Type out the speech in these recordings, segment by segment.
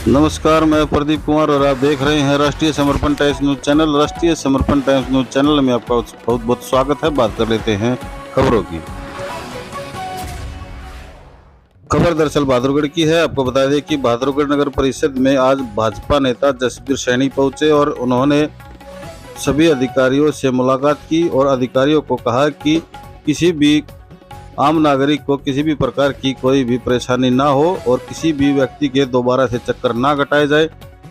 नमस्कार, मैं प्रदीप कुमार और आप देख रहे हैं राष्ट्रीय समर्पण टाइम्स न्यूज चैनल। राष्ट्रीय समर्पण टाइम्स न्यूज चैनल में आपका बहुत बहुत स्वागत है। बात कर लेते हैं खबरों की। खबर दरअसल बहादुरगढ़ की है। आपको बता दें कि बहादुरगढ़ नगर परिषद में आज भाजपा नेता जसबीर सैनी पहुंचे और उन्होंने सभी अधिकारियों से मुलाकात की और अधिकारियों को कहा कि किसी भी आम नागरिक को किसी भी प्रकार की कोई भी परेशानी ना हो और किसी भी व्यक्ति के दोबारा से चक्कर ना कटाए जाए।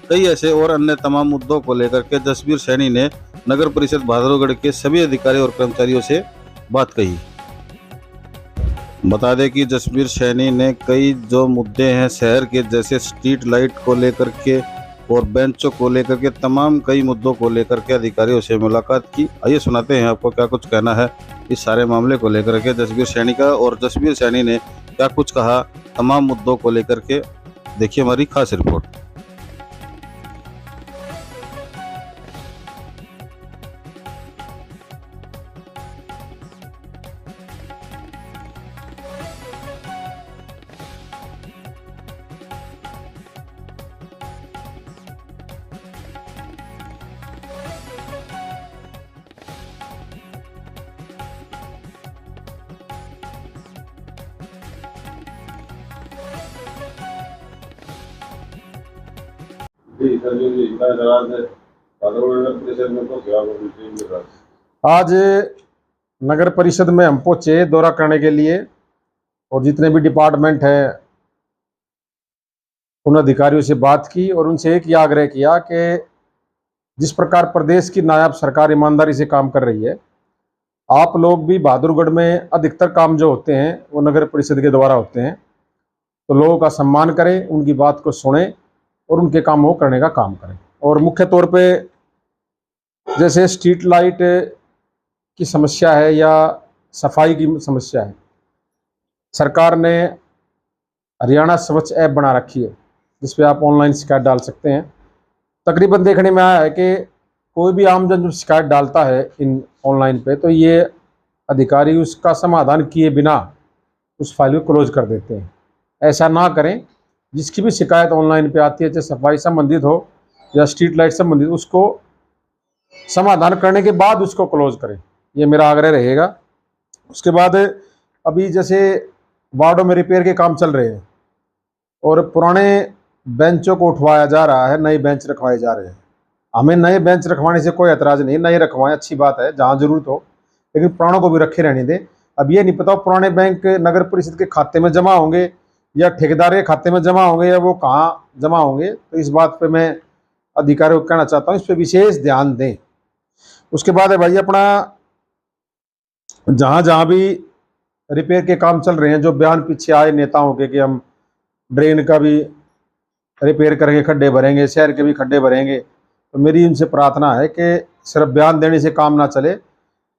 कई ऐसे और अन्य तमाम मुद्दों को लेकर के जसबीर सैनी ने नगर परिषद बहादुरगढ़ के सभी अधिकारियों और कर्मचारियों से बात कही। बता दें कि जसबीर सैनी ने कई जो मुद्दे हैं शहर के, जैसे स्ट्रीट लाइट को लेकर के और बेंचों को लेकर के, तमाम कई मुद्दों को लेकर के अधिकारियों से मुलाकात की। आइए सुनाते हैं आपको क्या कुछ कहना है इस सारे मामले को लेकर के जसबीर सैनी का, और जसबीर सैनी ने क्या कुछ कहा तमाम मुद्दों को लेकर के। देखिए हमारी खास रिपोर्ट। जी सरजू जी, मैं आज बहादुरगढ़ परिषद में तो सेवा के साथ आज नगर परिषद में हम पहुंचे दौरा करने के लिए, और जितने भी डिपार्टमेंट हैं उन अधिकारियों से बात की और उनसे एक ही आग्रह किया कि जिस प्रकार प्रदेश की नायाब सरकार ईमानदारी से काम कर रही है, आप लोग भी बहादुरगढ़ में अधिकतर काम जो होते हैं वो नगर परिषद के द्वारा होते हैं, तो लोगों का सम्मान करें, उनकी बात को सुने और उनके कामों को करने का काम करें। और मुख्य तौर पे जैसे स्ट्रीट लाइट की समस्या है या सफाई की समस्या है, सरकार ने हरियाणा स्वच्छ ऐप बना रखी है जिस पे आप ऑनलाइन शिकायत डाल सकते हैं। तकरीबन देखने में आया है कि कोई भी आमजन जो शिकायत डालता है इन ऑनलाइन पे, तो ये अधिकारी उसका समाधान किए बिना उस फाइल को क्लोज कर देते हैं। ऐसा ना करें। जिसकी भी शिकायत ऑनलाइन पे आती है, चाहे सफाई संबंधित हो या स्ट्रीट लाइट संबंधित, उसको समाधान करने के बाद उसको क्लोज करें, ये मेरा आग्रह रहेगा। उसके बाद अभी जैसे वार्डों में रिपेयर के काम चल रहे हैं और पुराने बेंचों को उठवाया जा रहा है, नए बेंच रखवाए जा रहे हैं। हमें नए बेंच रखवाने से कोई एतराज़ नहीं, नए रखवाएं, अच्छी बात है जहाँ जरूरत हो, लेकिन पुरानों को भी रखे रहने दें। अब ये नहीं पता पुराने बैंक नगर परिषद के खाते में जमा होंगे या ठेकेदार के खाते में जमा होंगे या वो कहाँ जमा होंगे, तो इस बात पे मैं अधिकारियों को कहना चाहता हूँ, इस पर विशेष ध्यान दें। उसके बाद है भाई अपना जहाँ जहाँ भी रिपेयर के काम चल रहे हैं, जो बयान पीछे आए नेताओं के कि हम ड्रेन का भी रिपेयर करेंगे, खड्डे भरेंगे, शहर के भी खड्डे भरेंगे, तो मेरी इनसे प्रार्थना है कि सिर्फ बयान देने से काम ना चले।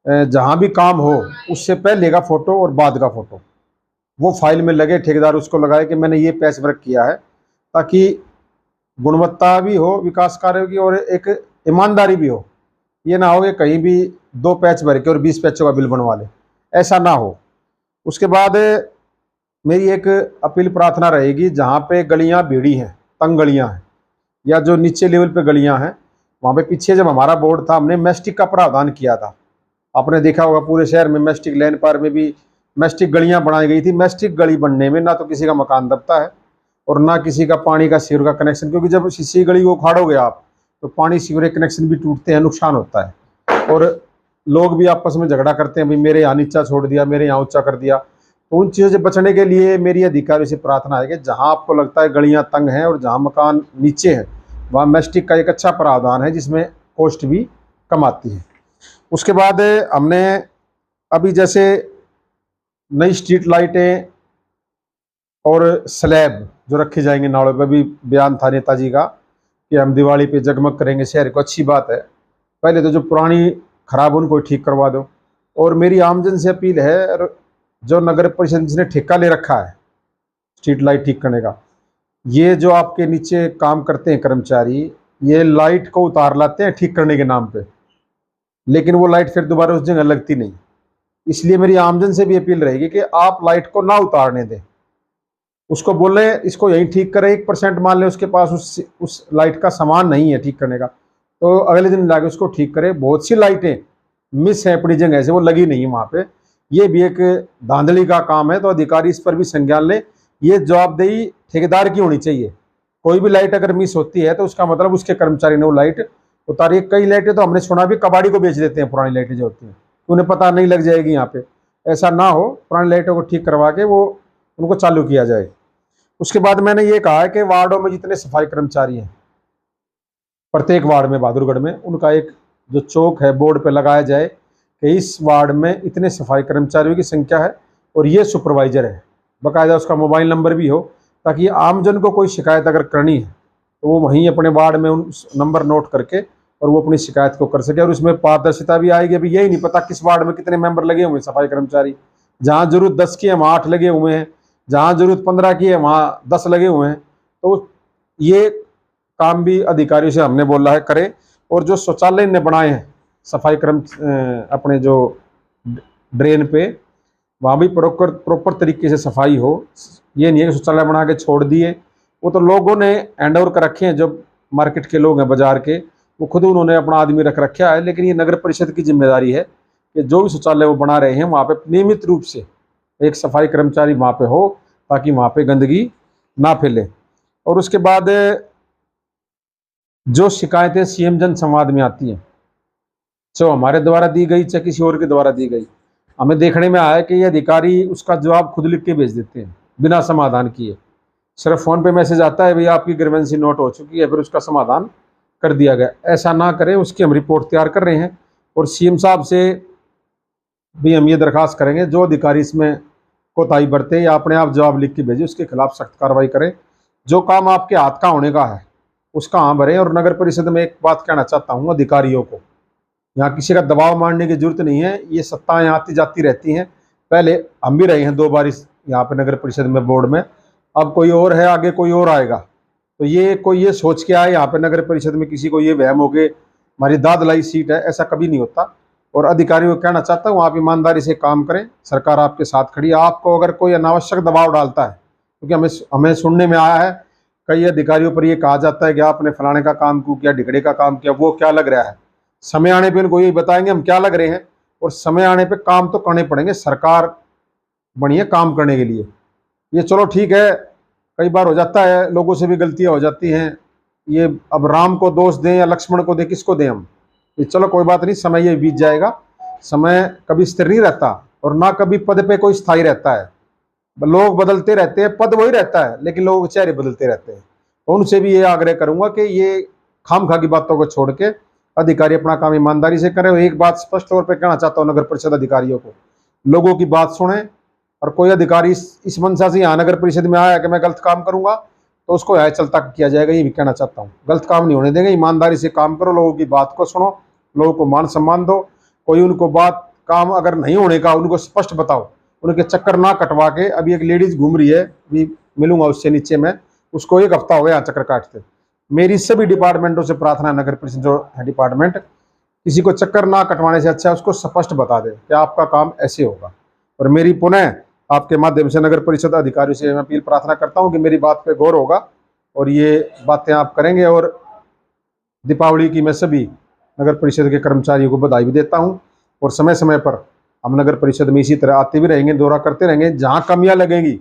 जहाँ भी काम हो उससे पहले का फ़ोटो और बाद का फ़ोटो वो फाइल में लगे, ठेकेदार उसको लगाए कि मैंने ये पैच वर्क किया है, ताकि गुणवत्ता भी हो विकास कार्यों की और एक ईमानदारी भी हो। ये ना हो कि कहीं भी 2 पैच भर के और 20 पैचों का बिल बनवा ले, ऐसा ना हो। उसके बाद मेरी एक अपील प्रार्थना रहेगी, जहाँ पे गलियाँ भीड़ी हैं, तंग गलियाँ हैं या जो नीचे लेवल पे गलियाँ हैं, वहाँ पे पीछे जब हमारा बोर्ड था हमने मैस्टिक का प्रावधान किया था। आपने देखा होगा पूरे शहर में मैस्टिक लेन पर में भी मैस्टिक गलियाँ बनाई गई थी। मैस्टिक गली बनने में ना तो किसी का मकान दबता है और ना किसी का पानी का सीवर का कनेक्शन, क्योंकि जब इसी गली को उखाड़ोगे आप तो पानी सीवरेज कनेक्शन भी टूटते हैं, नुकसान होता है और लोग भी आपस में झगड़ा करते हैं, भाई मेरे यहाँ नीचा छोड़ दिया, मेरे यहाँ ऊंचा कर दिया। तो उन चीज़ों से बचने के लिए मेरी अधिकारियों से प्रार्थना है कि जहाँ आपको लगता है गलियाँ तंग हैं और जहाँ मकान नीचे है, वहाँ मैस्टिक का एक अच्छा प्रावधान है जिसमें कॉस्ट भी कम आती है। उसके बाद हमने अभी जैसे नई स्ट्रीट लाइटें और स्लैब जो रखे जाएंगे नालों पर, भी बयान था नेताजी का कि हम दिवाली पे जगमग करेंगे शहर को, अच्छी बात है। पहले तो जो पुरानी खराब उनको ठीक करवा दो। और मेरी आमजन से अपील है, जो नगर परिषद जिसने ठेका ले रखा है स्ट्रीट लाइट ठीक करने का, ये जो आपके नीचे काम करते हैं कर्मचारी, ये लाइट को उतार लाते हैं ठीक करने के नाम पे, लेकिन वो लाइट फिर दोबारा उस जगह लगती नहीं। इसलिए मेरी आमजन से भी अपील रहेगी कि आप लाइट को ना उतारने दें। उसको बोले इसको यहीं ठीक करे, 1% मान ले उसके पास उस लाइट का सामान नहीं है ठीक करने का, तो अगले दिन लाके उसको ठीक करे। बहुत सी लाइटें मिस है अपनी जगह से, वो लगी नहीं है वहाँ पे। ये भी एक धांधली का काम है, तो अधिकारी इस पर भी संज्ञान ले। ये जवाबदेही ठेकेदार की होनी चाहिए। कोई भी लाइट अगर मिस होती है तो उसका मतलब उसके कर्मचारी ने वो लाइट उतारी। कई लाइटें तो हमने सुना भी कबाड़ी को बेच देते हैं, पुरानी लाइटें जो होती हैं, उन्हें पता नहीं लग जाएगी यहाँ पे। ऐसा ना हो, पुरानी लाइटों को ठीक करवा के वो उनको चालू किया जाए। उसके बाद मैंने ये कहा है कि वार्डों में जितने सफाई कर्मचारी हैं, प्रत्येक वार्ड में बहादुरगढ़ में, उनका एक जो चौक है बोर्ड पे लगाया जाए कि इस वार्ड में इतने सफाई कर्मचारियों की संख्या है और ये सुपरवाइजर है। बाकायदा उसका मोबाइल नंबर भी हो, ताकि आमजन को कोई शिकायत अगर करनी है तो वो वहीं अपने वार्ड में उन नंबर नोट करके और वो अपनी शिकायत को कर सके। और उसमें पारदर्शिता भी आएगी। अभी यही नहीं पता किस वार्ड में कितने मेंबर लगे हुए हैं सफाई कर्मचारी। जहाँ जरूरत 10 की है वहाँ 8 लगे हुए हैं, जहाँ जरूरत 15 की है वहाँ 10 लगे हुए हैं। तो ये काम भी अधिकारियों से हमने बोला है करें। और जो शौचालय ने बनाए हैं सफाई अपने जो ड्रेन पे, वहाँ भी प्रॉपर तरीके से सफाई हो। ये नहीं है कि शौचालय बना के छोड़ दिए, वो तो लोगों ने हैंड ओवर कर रखे हैं। जो मार्केट के लोग हैं बाजार के, वो खुद उन्होंने अपना आदमी रख रखा है। लेकिन ये नगर परिषद की जिम्मेदारी है कि जो भी शौचालय वो बना रहे हैं वहाँ पे नियमित रूप से एक सफाई कर्मचारी वहाँ पे हो, ताकि वहाँ पे गंदगी ना फैले। और उसके बाद जो शिकायतें सीएम जन संवाद में आती हैं, चाहे हमारे द्वारा दी गई चाहे किसी और के द्वारा दी गई, हमें देखने में आया कि ये अधिकारी उसका जवाब खुद लिख के भेज देते हैं बिना समाधान किए। सिर्फ फ़ोन पे मैसेज आता है, भैया आपकी ग्रीवेंसी नोट हो चुकी है, फिर उसका समाधान कर दिया गया। ऐसा ना करें, उसकी हम रिपोर्ट तैयार कर रहे हैं। और सीएम साहब से भी हम ये दरख्वास्त करेंगे, जो अधिकारी इसमें कोताही बरते या अपने आप जवाब लिख के भेजे, उसके खिलाफ सख्त कार्रवाई करें। जो काम आपके हाथ का होने का है उसका हाँ भरें। और नगर परिषद में एक बात कहना चाहता हूँ अधिकारियों को, यहाँ किसी का दबाव मारने की जरूरत नहीं है। ये सत्ताएं आती जाती रहती हैं। पहले हम भी रहे हैं 2 बार इस यहाँ पे नगर परिषद में बोर्ड में, अब कोई और है, आगे कोई और आएगा। तो ये कोई ये सोच के आए यहाँ पे नगर परिषद में किसी को ये वहम हो गए हमारी दाद लाई सीट है, ऐसा कभी नहीं होता। और अधिकारियों को कहना चाहता हूँ, आप ईमानदारी से काम करें, सरकार आपके साथ खड़ी है। आपको अगर कोई अनावश्यक दबाव डालता है, क्योंकि हमें सुनने में आया है कई अधिकारियों पर ये कहा जाता है कि आपने फलाने का काम क्यों किया, ढिकड़े का काम किया, वो क्या लग रहा है। समय आने पे इनको यही बताएंगे हम क्या लग रहे हैं, और समय आने पे काम तो करने पड़ेंगे। सरकार बनी है काम करने के लिए। ये चलो ठीक है, कई बार हो जाता है, लोगों से भी गलतियां हो जाती हैं। ये अब राम को दोष दें या लक्ष्मण को दें, किसको दें हम। ये चलो कोई बात नहीं, समय ये बीत जाएगा। समय कभी स्थिर नहीं रहता और ना कभी पद पे कोई स्थायी रहता है। लोग बदलते रहते हैं, पद वही रहता है, लेकिन लोगों के चेहरे बदलते रहते हैं। तो उनसे भी ये आग्रह करूंगा कि ये खामखा की बातों को छोड़ के अधिकारी अपना काम ईमानदारी से करें। और एक बात स्पष्ट तौर पे कहना चाहता हूँ नगर परिषद अधिकारियों को, लोगों की बात सुने। और कोई अधिकारी इस मंशा से यहाँ नगर परिषद में आया कि मैं गलत काम करूंगा, तो उसको यहाँ चलता किया जाएगा, ये भी कहना चाहता हूँ। गलत काम नहीं होने देंगे, ईमानदारी से काम करो, लोगों की बात को सुनो, लोगों को मान सम्मान दो। कोई उनको बात काम अगर नहीं होने का उनको स्पष्ट बताओ, उनके चक्कर ना कटवा के। अभी एक लेडीज घूम रही है, अभी मिलूंगा उससे नीचे में, उसको 1 हफ्ता हो गया चक्कर काटते। मेरी सभी डिपार्टमेंटों से प्रार्थना है, नगर परिषद जो है डिपार्टमेंट, किसी को चक्कर ना कटवाने से अच्छा उसको स्पष्ट बता दे कि आपका काम ऐसे होगा। और मेरी पुनः आपके माध्यम से नगर परिषद अधिकारियों से मैं अपील प्रार्थना करता हूं कि मेरी बात पे गौर होगा और ये बातें आप करेंगे। और दीपावली की मैं सभी नगर परिषद के कर्मचारियों को बधाई भी देता हूं। और समय समय पर हम नगर परिषद में इसी तरह आते भी रहेंगे, दौरा करते रहेंगे। जहाँ कमियाँ लगेंगी,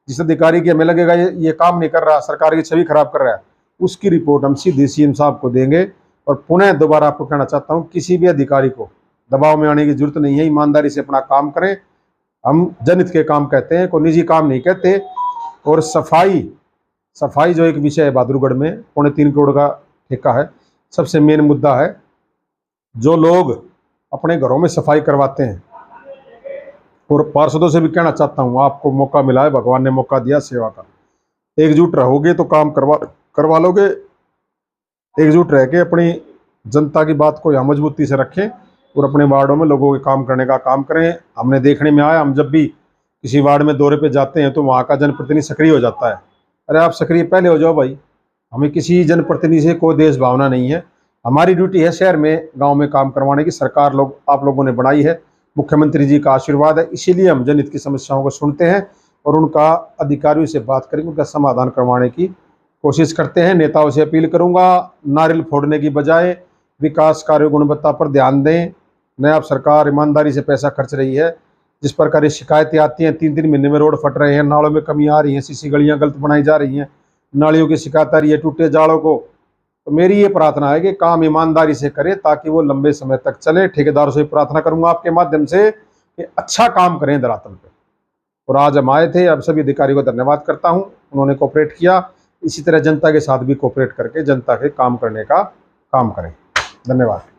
जिस अधिकारी की हमें लगेगा ये काम नहीं कर रहा, सरकार की छवि खराब कर रहा है, उसकी रिपोर्ट हम सीधे सीएम साहब को देंगे। और पुनः दोबारा आपको कहना चाहता हूँ, किसी भी अधिकारी को दबाव में आने की जरूरत नहीं है, ईमानदारी से अपना काम करें। हम जनहित के काम कहते हैं, कोई निजी काम नहीं कहते। और सफाई जो एक विषय है बहादुरगढ़ में, 3.25 करोड़ का ठेका है, सबसे मेन मुद्दा है। जो लोग अपने घरों में सफाई करवाते हैं, और पार्षदों से भी कहना चाहता हूँ, आपको मौका मिला है, भगवान ने मौका दिया सेवा का, एकजुट रहोगे तो काम करवा लोगे। एकजुट रह के अपनी जनता की बात को यहाँ मजबूती से रखें और अपने वार्डों में लोगों के काम करने का काम करें। हमने देखने में आया, हम जब भी किसी वार्ड में दौरे पे जाते हैं तो वहाँ का जनप्रतिनिधि सक्रिय हो जाता है। अरे आप सक्रिय पहले हो जाओ भाई, हमें किसी जनप्रतिनिधि से कोई देश भावना नहीं है। हमारी ड्यूटी है शहर में गाँव में काम करवाने की। सरकार आप लोगों ने बनाई है, मुख्यमंत्री जी का आशीर्वाद है, इसीलिए हम जनहित की समस्याओं को सुनते हैं और उनका अधिकारियों से बात करके उनका समाधान करवाने की कोशिश करते हैं। नेताओं से अपील करूंगा, नारियल फोड़ने की बजाय विकास कार्य गुणवत्ता पर ध्यान दें। नायब सरकार ईमानदारी से पैसा खर्च रही है। जिस प्रकार की शिकायतें आती हैं, 3-3 महीने में रोड फट रहे हैं, नालों में कमी आ रही है, सीसी गलियां गलत बनाई जा रही हैं, नालियों की शिकायत आ रही है, टूटे जाड़ों को। तो मेरी ये प्रार्थना है कि काम ईमानदारी से करें ताकि वो लंबे समय तक चले। ठेकेदारों से प्रार्थना करूंगा आपके माध्यम से कि अच्छा काम करें धरातल पे। और आज हम आए थे, अब सभी अधिकारियों को धन्यवाद करता हूं, उन्होंने कोऑपरेट किया। इसी तरह जनता के साथ भी कोऑपरेट करके जनता के काम करने का काम करें। धन्यवाद।